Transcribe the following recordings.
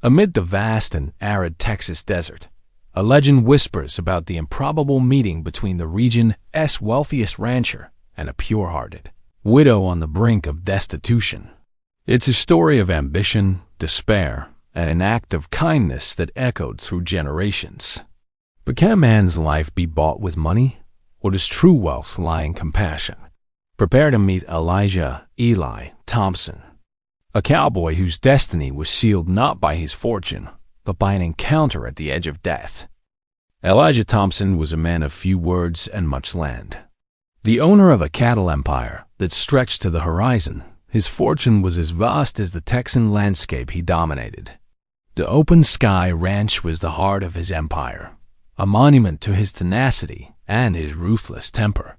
Amid the vast and arid Texas desert, a legend whispers about the improbable meeting between the region's wealthiest rancher and a pure-hearted widow on the brink of destitution. It's a story of ambition, despair, and an act of kindness that echoed through generations. But can a man's life be bought with money, or does true wealth lie in compassion? Prepare to meet Eli Thompson, a cowboy whose destiny was sealed not by his fortune, but by an encounter at the edge of death. Elijah Thompson was a man of few words and much land. The owner of a cattle empire that stretched to the horizon, his fortune was as vast as the Texan landscape he dominated. The Open Sky Ranch was the heart of his empire, a monument to his tenacity and his ruthless temper.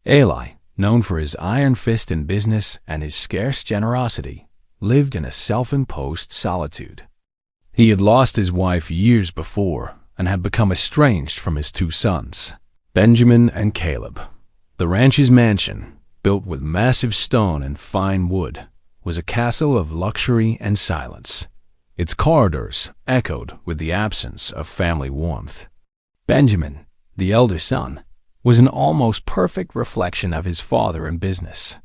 Eli, known for his iron fist in business and his scarce generosity, lived in a self-imposed solitude. He had lost his wife years before and had become estranged from his two sons, Benjamin and Caleb. The ranch's mansion, built with massive stone and fine wood, was a castle of luxury and silence. Its corridors echoed with the absence of family warmth. Benjamin, the elder son, was an almost perfect reflection of his father in business.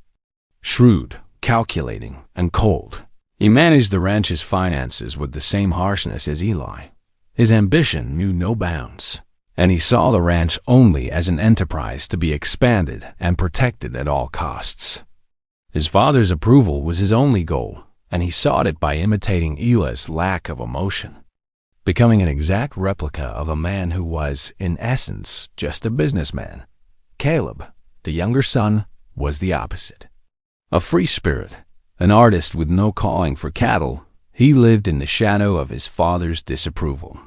Shrewd, calculating, and cold, he managed the ranch's finances with the same harshness as Eli. His ambition knew no bounds, and he saw the ranch only as an enterprise to be expanded and protected at all costs. His father's approval was his only goal, and he sought it by imitating Eli's lack of emotion, becoming an exact replica of a man who was, in essence, just a businessman. Caleb, the younger son, was the opposite. A free spirit, an artist with no calling for cattle, he lived in the shadow of his father's disapproval.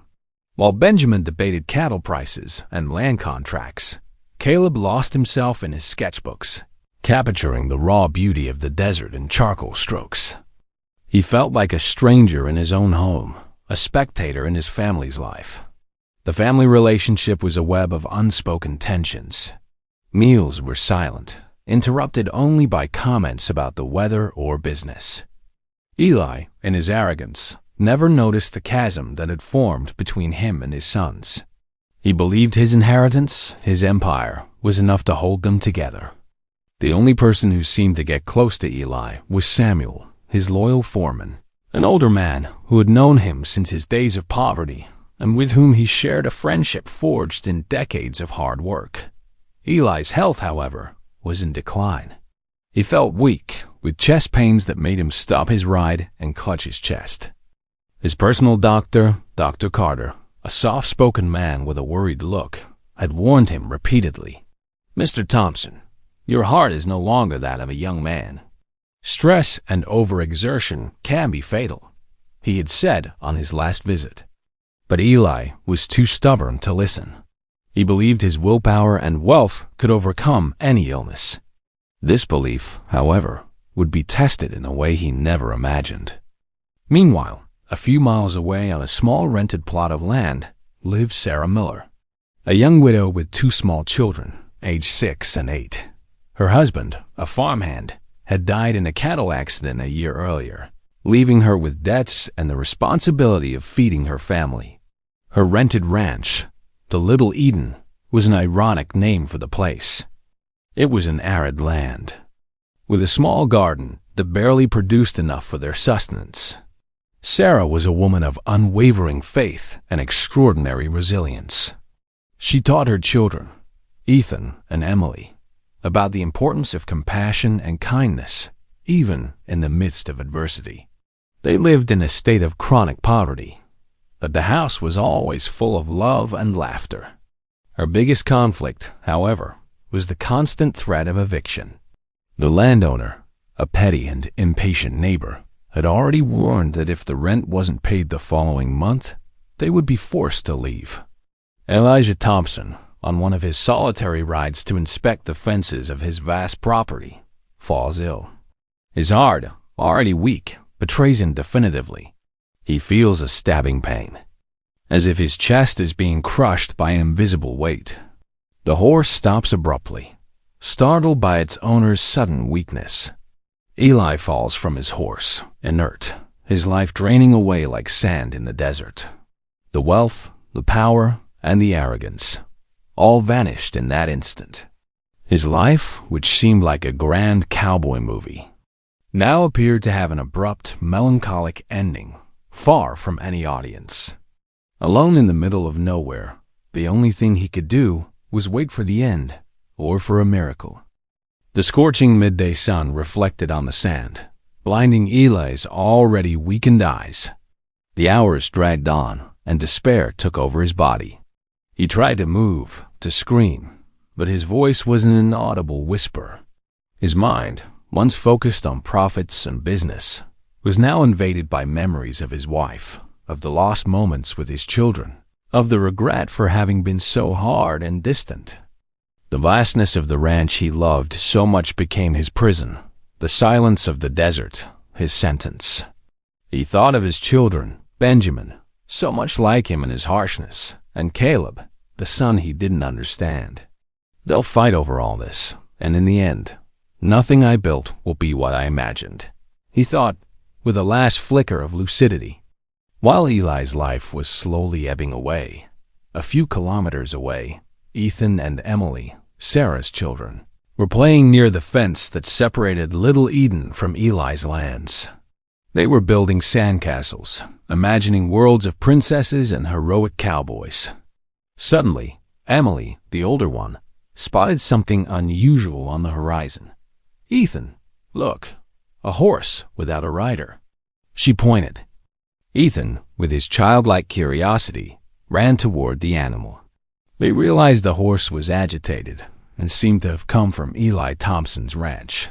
While Benjamin debated cattle prices and land contracts, Caleb lost himself in his sketchbooks, capturing the raw beauty of the desert in charcoal strokes. He felt like a stranger in his own home, a spectator in his family's life. The family relationship was a web of unspoken tensions. Meals were silent, interrupted only by comments about the weather or business. Eli, in his arrogance, never noticed the chasm that had formed between him and his sons. He believed his inheritance, his empire, was enough to hold them together. The only person who seemed to get close to Eli was Samuel, his loyal foreman, an older man who had known him since his days of poverty and with whom he shared a friendship forged in decades of hard work. Eli's health, however, was in decline. He felt weak, with chest pains that made him stop his ride and clutch his chest. His personal doctor, Dr. Carter, a soft-spoken man with a worried look, had warned him repeatedly, "Mr. Thompson, your heart is no longer that of a young man. Stress and overexertion can be fatal," he had said on his last visit. But Eli was too stubborn to listen. He believed his willpower and wealth could overcome any illness. This belief, however, would be tested in a way he never imagined. Meanwhile, a few miles away on a small rented plot of land lived Sarah Miller, a young widow with two small children, aged 6 and 8. Her husband, a farmhand, had died in a cattle accident a year earlier, leaving her with debts and the responsibility of feeding her family. Her rented ranch, the Little Eden, was an ironic name for the place. It was an arid land, with a small garden that barely produced enough for their sustenance. Sarah was a woman of unwavering faith and extraordinary resilience. She taught her children, Ethan and Emily, about the importance of compassion and kindness, even in the midst of adversity. They lived in a state of chronic poverty, but the house was always full of love and laughter. Her biggest conflict, however, was the constant threat of eviction. The landowner, a petty and impatient neighbor, had already warned that if the rent wasn't paid the following month, they would be forced to leave. Elijah Thompson, on one of his solitary rides to inspect the fences of his vast property, falls ill. His heart, already weak, betrays him definitively. He feels a stabbing pain, as if his chest is being crushed by an invisible weight. The horse stops abruptly, startled by its owner's sudden weakness. Eli falls from his horse, inert, his life draining away like sand in the desert. The wealth, the power, and the arrogance all vanished in that instant. His life, which seemed like a grand cowboy movie, now appeared to have an abrupt, melancholic ending, far from any audience. Alone in the middle of nowhere, the only thing he could do was wait for the end, or for a miracle. The scorching midday sun reflected on the sand, blinding Eli's already weakened eyes. The hours dragged on, and despair took over his body. He tried to move, to scream, but his voice was an inaudible whisper. His mind, once focused on profits and business, was now invaded by memories of his wife, of the lost moments with his children, of the regret for having been so hard and distant. The vastness of the ranch he loved so much became his prison, the silence of the desert, his sentence. He thought of his children, Benjamin, so much like him in his harshness, and Caleb, the son he didn't understand. They'll fight over all this, and in the end, nothing I built will be what I imagined, he thought, with a last flicker of lucidity. While Eli's life was slowly ebbing away, a few kilometers away, Ethan and Emily, Sarah's children, were playing near the fence that separated Little Eden from Eli's lands. They were building sandcastles, imagining worlds of princesses and heroic cowboys. Suddenly, Emily, the older one, spotted something unusual on the horizon. "Ethan, look, a horse without a rider." She pointed. Ethan, with his childlike curiosity, ran toward the animal. They realized the horse was agitated and seemed to have come from Eli Thompson's ranch.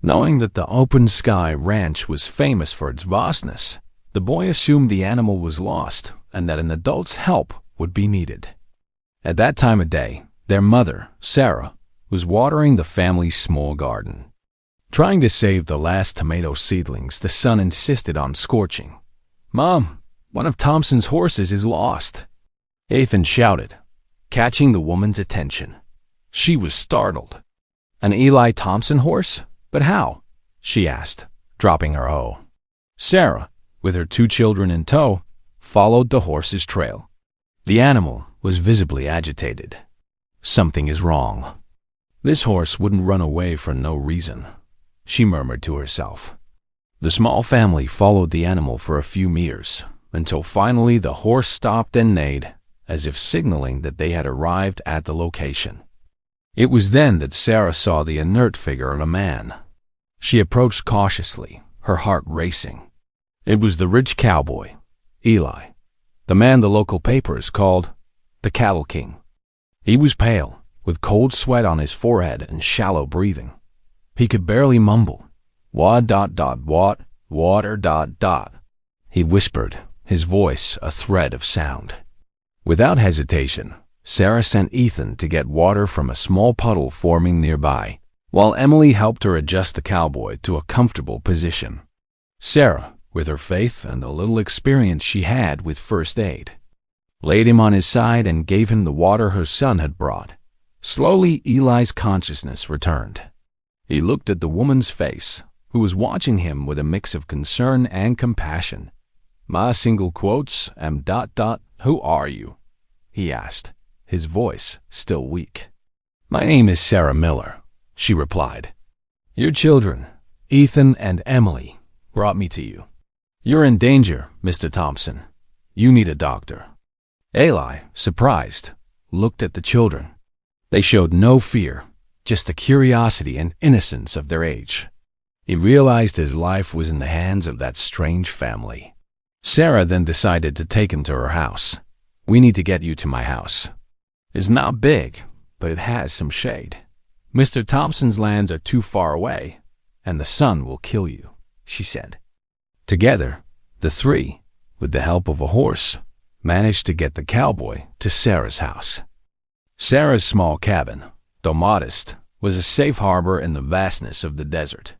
Knowing that the Open Sky Ranch was famous for its vastness, the boy assumed the animal was lost and that an adult's help would be needed. At that time of day, their mother, Sarah, was watering the family's small garden. Trying to save the last tomato seedlings the sun insisted on scorching. "Mom, one of Thompson's horses is lost," Ethan shouted, catching the woman's attention. She was startled. "An Eli Thompson horse? But how?" she asked, dropping her hoe. Sarah, with her 2 children in tow, followed the horse's trail. The animal was visibly agitated. "Something is wrong. This horse wouldn't run away for no reason," she murmured to herself. The small family followed the animal for a few meters, until finally the horse stopped and neighed, as if signaling that they had arrived at the location. It was then that Sarah saw the inert figure of a man. She approached cautiously, her heart racing. It was the rich cowboy, Eli, the man the local papers called the Cattle King. He was pale, with cold sweat on his forehead and shallow breathing. He could barely mumble, "What, water, he whispered, his voice a thread of sound. Without hesitation, Sarah sent Ethan to get water from a small puddle forming nearby, while Emily helped her adjust the cowboy to a comfortable position. Sarah, with her faith and the little experience she had with first aid, laid him on his side and gave him the water her son had brought. Slowly, Eli's consciousness returned. He looked at the woman's face, who was watching him with a mix of concern and compassion. "My single quotes am ... Who are you?" he asked, his voice still weak. "My name is Sarah Miller," she replied. "Your children, Ethan and Emily, brought me to you. You're in danger, Mr. Thompson. You need a doctor." Eli, surprised, looked at the children. They showed no fear, just the curiosity and innocence of their age. He realized his life was in the hands of that strange family. Sarah then decided to take him to her house. "We need to get you to my house. It's not big, but it has some shade. Mr. Thompson's lands are too far away, and the sun will kill you," she said. Together, the three, with the help of a horse, managed to get the cowboy to Sarah's house. Sarah's small cabin, though modest, was a safe harbor in the vastness of the desert.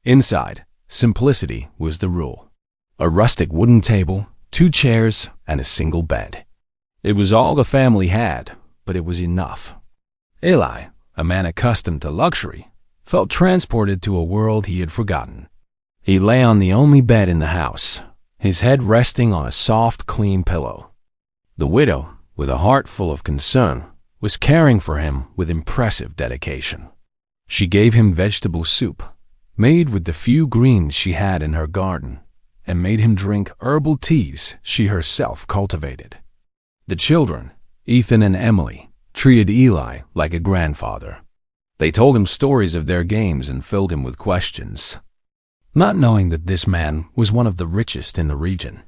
Inside, simplicity was the rule. A rustic wooden table, 2 chairs, and a single bed. It was all the family had, but it was enough. Eli, a man accustomed to luxury, felt transported to a world he had forgotten. He lay on the only bed in the house, his head resting on a soft, clean pillow. The widow, with a heart full of concern, was caring for him with impressive dedication. She gave him vegetable soup, made with the few greens she had in her garden, and made him drink herbal teas she herself cultivated. The children, Ethan and Emily, treated Eli like a grandfather. They told him stories of their games and filled him with questions. Not knowing that this man was one of the richest in the region,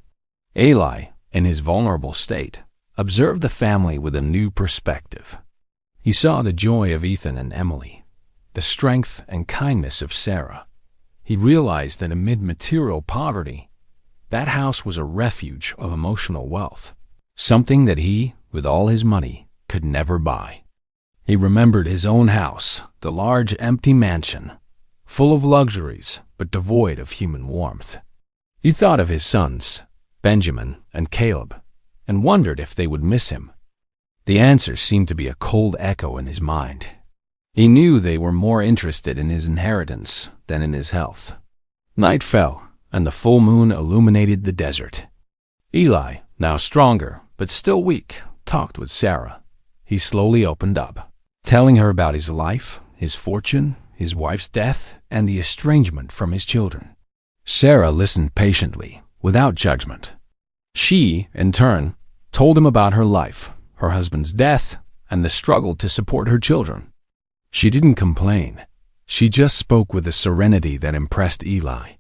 Eli, in his vulnerable state, observed the family with a new perspective. He saw the joy of Ethan and Emily, the strength and kindness of Sarah. He realized that amid material poverty, that house was a refuge of emotional wealth, something that he, with all his money, could never buy. He remembered his own house, the large empty mansion, full of luxuries but devoid of human warmth. He thought of his sons, Benjamin and Caleb, and wondered if they would miss him. The answer seemed to be a cold echo in his mind. He knew they were more interested in his inheritance than in his health. Night fell, and the full moon illuminated the desert. Eli, now stronger but still weak, talked with Sarah. He slowly opened up, telling her about his life, his fortune, his wife's death, and the estrangement from his children. Sarah listened patiently, without judgment. She, in turn, told him about her life, her husband's death, and the struggle to support her children. She didn't complain. She just spoke with a serenity that impressed Eli.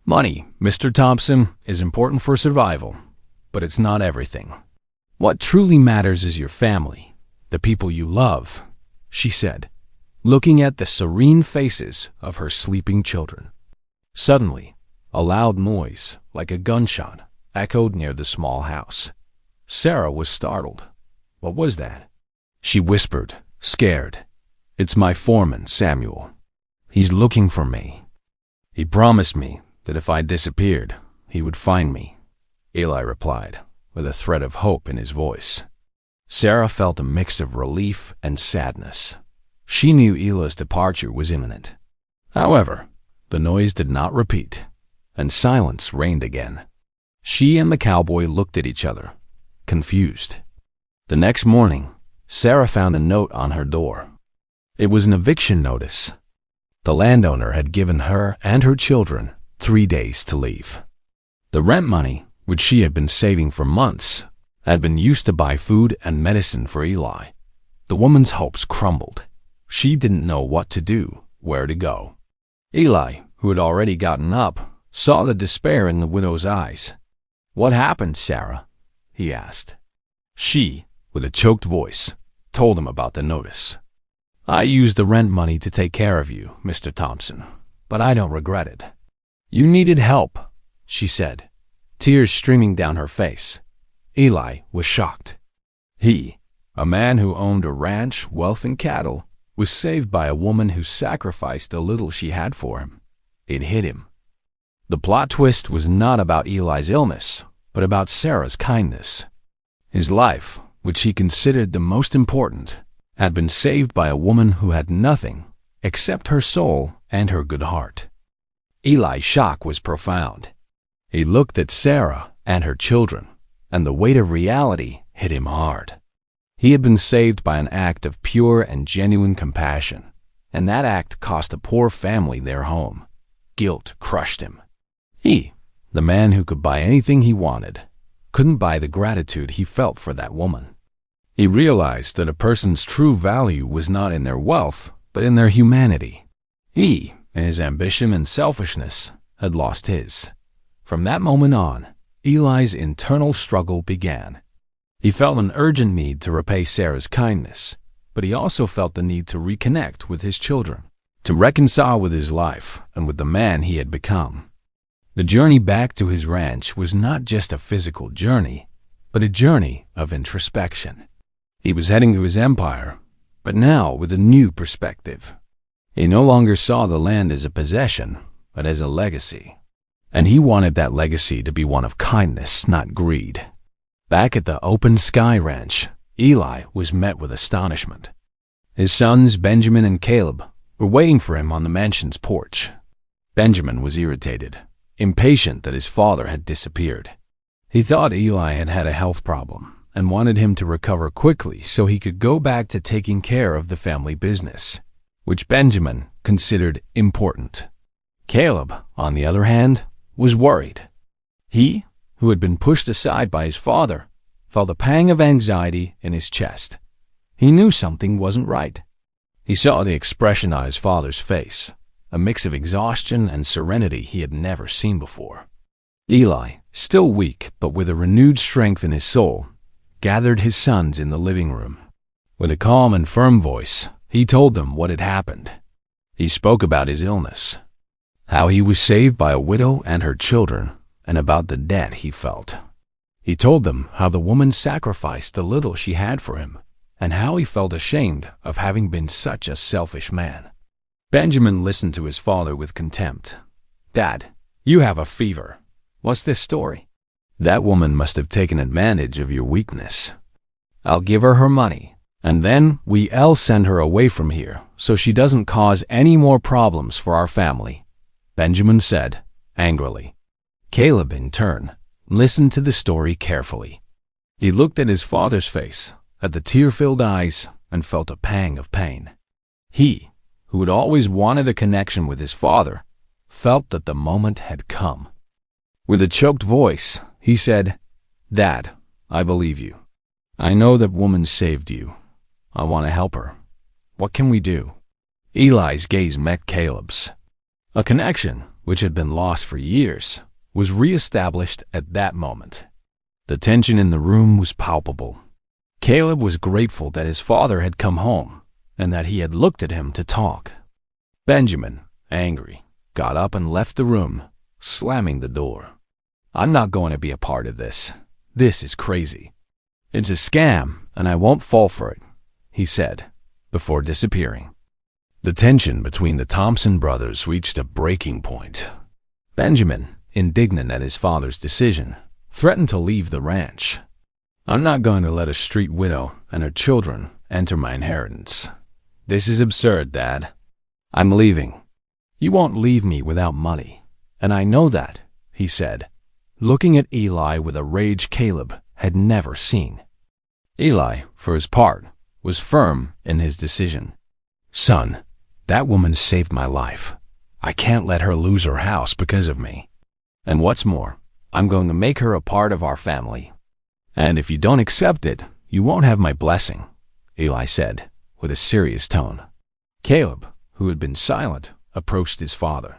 Money, Mr. Thompson, is important for survival, but it's not everything. What truly matters is your family, the people you love, she said, looking at the serene faces of her sleeping children. Suddenly, a loud noise, like a gunshot, echoed near the small house. Sarah was startled. What was that? She whispered, scared. It's my foreman, Samuel. He's looking for me. He promised me that if I disappeared, he would find me, Eli replied, with a thread of hope in his voice. Sarah felt a mix of relief and sadness. She knew Eli's departure was imminent. However, the noise did not repeat, and silence reigned again. She and the cowboy looked at each other, confused. The next morning, Sarah found a note on her door. It was an eviction notice. The landowner had given her and her children 3 days to leave. The rent money, which she had been saving for months, had been used to buy food and medicine for Eli. The woman's hopes crumbled. She didn't know what to do, where to go. Eli, who had already gotten up, saw the despair in the widow's eyes. "What happened, Sarah?" he asked. She, with a choked voice, told him about the notice. "I used the rent money to take care of you, Mr. Thompson, but I don't regret it." "You needed help," she said, tears streaming down her face. Eli was shocked. He, a man who owned a ranch, wealth, and cattle, was saved by a woman who sacrificed the little she had for him. It hit him. The plot twist was not about Eli's illness, but about Sarah's kindness. His life, which he considered the most important, had been saved by a woman who had nothing except her soul and her good heart. Eli's shock was profound. He looked at Sarah and her children, and the weight of reality hit him hard. He had been saved by an act of pure and genuine compassion, and that act cost a poor family their home. Guilt crushed him. He, the man who could buy anything he wanted, couldn't buy the gratitude he felt for that woman. He realized that a person's true value was not in their wealth, but in their humanity. He, in his ambition and selfishness, had lost his. From that moment on, Eli's internal struggle began. He felt an urgent need to repay Sarah's kindness, but he also felt the need to reconnect with his children, to reconcile with his life and with the man he had become. The journey back to his ranch was not just a physical journey, but a journey of introspection. He was heading to his empire, but now with a new perspective. He no longer saw the land as a possession, but as a legacy. And he wanted that legacy to be one of kindness, not greed. Back at the Open Sky Ranch, Eli was met with astonishment. His sons, Benjamin and Caleb, were waiting for him on the mansion's porch. Benjamin was irritated, impatient that his father had disappeared. He thought Eli had had a health problem and wanted him to recover quickly so he could go back to taking care of the family business, which Benjamin considered important. Caleb, on the other hand, was worried. He, who had been pushed aside by his father, felt a pang of anxiety in his chest. He knew something wasn't right. He saw the expression on his father's face, a mix of exhaustion and serenity he had never seen before. Eli, still weak but with a renewed strength in his soul, gathered his sons in the living room. With a calm and firm voice, he told them what had happened. He spoke about his illness, how he was saved by a widow and her children, and about the debt he felt. He told them how the woman sacrificed the little she had for him, and how he felt ashamed of having been such a selfish man. Benjamin listened to his father with contempt. "Dad, you have a fever. What's this story? That woman must have taken advantage of your weakness. I'll give her money, and then we'll send her away from here so she doesn't cause any more problems for our family," Benjamin said, angrily. Caleb, in turn, listened to the story carefully. He looked at his father's face, at the tear-filled eyes, and felt a pang of pain. He, who had always wanted a connection with his father, felt that the moment had come. With a choked voice, he said, "Dad, I believe you. I know that woman saved you. I want to help her. What can we do?" Eli's gaze met Caleb's. A connection, which had been lost for years, was re-established at that moment. The tension in the room was palpable. Caleb was grateful that his father had come home and that he had looked at him to talk. Benjamin, angry, got up and left the room, slamming the door. "I'm not going to be a part of this. This is crazy. It's a scam, and I won't fall for it," he said, before disappearing. The tension between the Thompson brothers reached a breaking point. Benjamin, indignant at his father's decision, threatened to leave the ranch. "I'm not going to let a street widow and her children enter my inheritance. This is absurd, Dad. I'm leaving." "You won't leave me without money, and I know that," he said, looking at Eli with a rage Caleb had never seen. Eli, for his part, was firm in his decision. "Son, that woman saved my life. I can't let her lose her house because of me. And what's more, I'm going to make her a part of our family. And if you don't accept it, you won't have my blessing," Eli said, with a serious tone. Caleb, who had been silent, approached his father.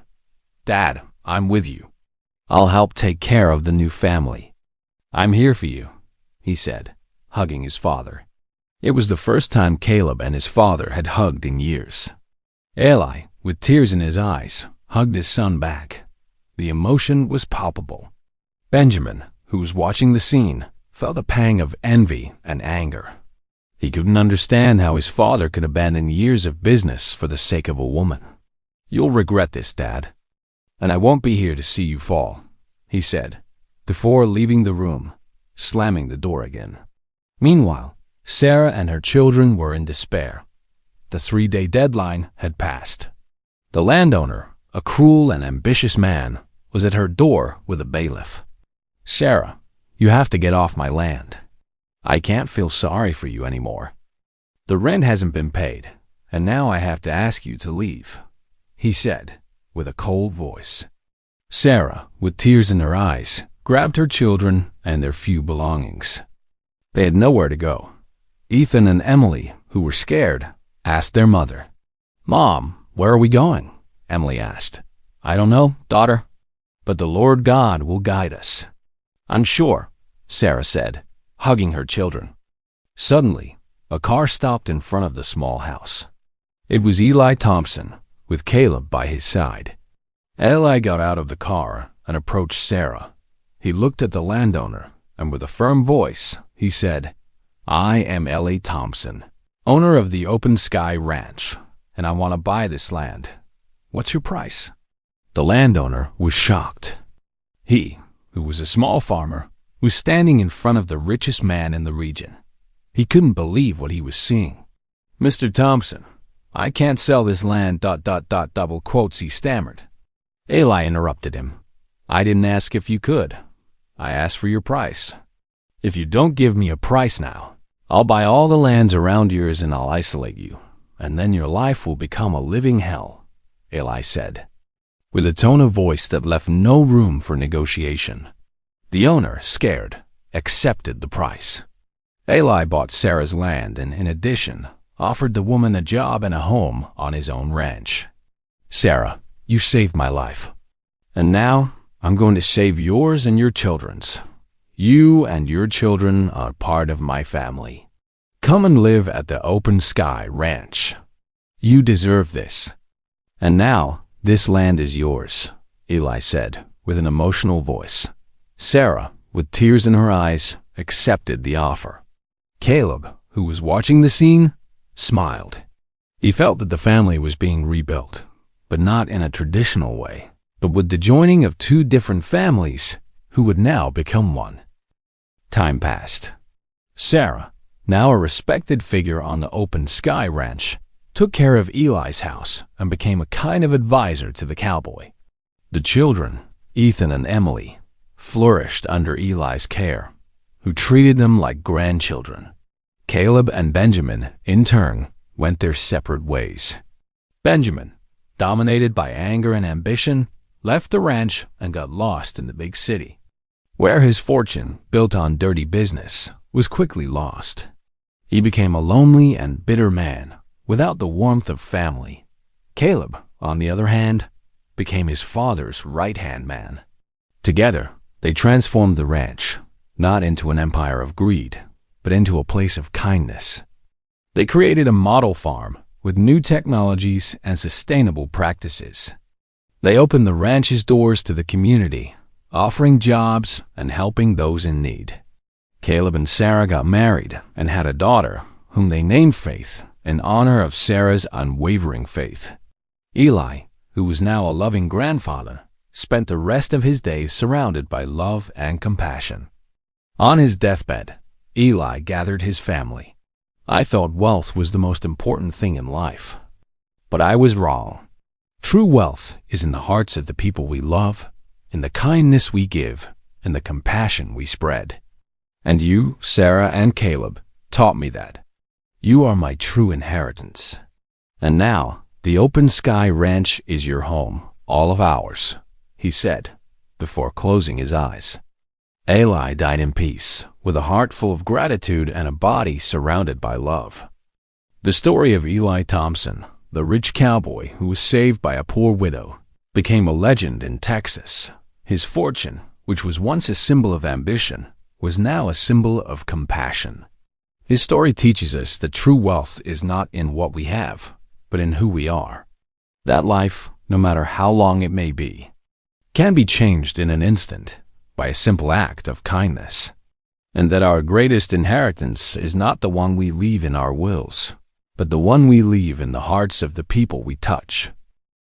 "Dad, I'm with you. I'll help take care of the new family. I'm here for you," he said, hugging his father. It was the first time Caleb and his father had hugged in years. Eli, with tears in his eyes, hugged his son back. The emotion was palpable. Benjamin, who was watching the scene, felt a pang of envy and anger. He couldn't understand how his father could abandon years of business for the sake of a woman. "You'll regret this, Dad. And I won't be here to see you fall," he said, before leaving the room, slamming the door again. Meanwhile, Sarah and her children were in despair. The 3-day deadline had passed. The landowner, a cruel and ambitious man, was at her door with a bailiff. "Sarah, you have to get off my land. I can't feel sorry for you anymore. The rent hasn't been paid, and now I have to ask you to leave," he said, with a cold voice. Sarah, with tears in her eyes, grabbed her children and their few belongings. They had nowhere to go. Ethan and Emily, who were scared, asked their mother. "Mom, where are we going?" Emily asked. "I don't know, daughter, but the Lord God will guide us." "I'm sure," Sarah said, hugging her children. Suddenly, a car stopped in front of the small house. It was Eli Thompson, with Caleb by his side. Eli got out of the car and approached Sarah. He looked at the landowner, and with a firm voice, he said, "I am Eli Thompson, owner of the Open Sky Ranch, and I want to buy this land. What's your price?" The landowner was shocked. He, who was a small farmer, was standing in front of the richest man in the region. He couldn't believe what he was seeing. "Mr. Thompson, I can't sell this land, double quotes," he stammered. Eli interrupted him. I didn't ask if you could. I asked for your price. If you don't give me a price now, I'll buy all the lands around yours and I'll isolate you, and then your life will become a living hell, Eli said, with a tone of voice that left no room for negotiation. The owner, scared, accepted the price. Eli bought Sarah's land and, in addition, offered the woman a job and a home on his own ranch. Sarah, you saved my life. And now, I'm going to save yours and your children's. You and your children are part of my family. Come and live at the Open Sky Ranch. You deserve this. And now, this land is yours, Eli said, with an emotional voice. Sarah, with tears in her eyes, accepted the offer. Caleb, who was watching the scene, smiled. He felt that the family was being rebuilt, but not in a traditional way, but with the joining of two different families who would now become one. Time passed. Sarah, now a respected figure on the Open Sky Ranch, took care of Eli's house and became a kind of advisor to the cowboy. The children, Ethan and Emily, flourished under Eli's care, who treated them like grandchildren. Caleb and Benjamin, in turn, went their separate ways. Benjamin, dominated by anger and ambition, left the ranch and got lost in the big city, where his fortune, built on dirty business, was quickly lost. He became a lonely and bitter man, without the warmth of family. Caleb, on the other hand, became his father's right-hand man. Together, they transformed the ranch, not into an empire of greed, but into a place of kindness. They created a model farm with new technologies and sustainable practices. They opened the ranch's doors to the community, offering jobs and helping those in need. Caleb and Sarah got married and had a daughter, whom they named Faith, in honor of Sarah's unwavering faith. Eli, who was now a loving grandfather, spent the rest of his days surrounded by love and compassion. On his deathbed, Eli gathered his family. I thought wealth was the most important thing in life. But I was wrong. True wealth is in the hearts of the people we love, in the kindness we give, and the compassion we spread. And you, Sarah and Caleb, taught me that. You are my true inheritance. And now, the Open Sky Ranch is your home, all of ours, he said, before closing his eyes. Eli died in peace, with a heart full of gratitude and a body surrounded by love. The story of Eli Thompson, the rich cowboy who was saved by a poor widow, became a legend in Texas. His fortune, which was once a symbol of ambition, was now a symbol of compassion. His story teaches us that true wealth is not in what we have, but in who we are. That life, no matter how long it may be, can be changed in an instant by a simple act of kindness, and that our greatest inheritance is not the one we leave in our wills, but the one we leave in the hearts of the people we touch.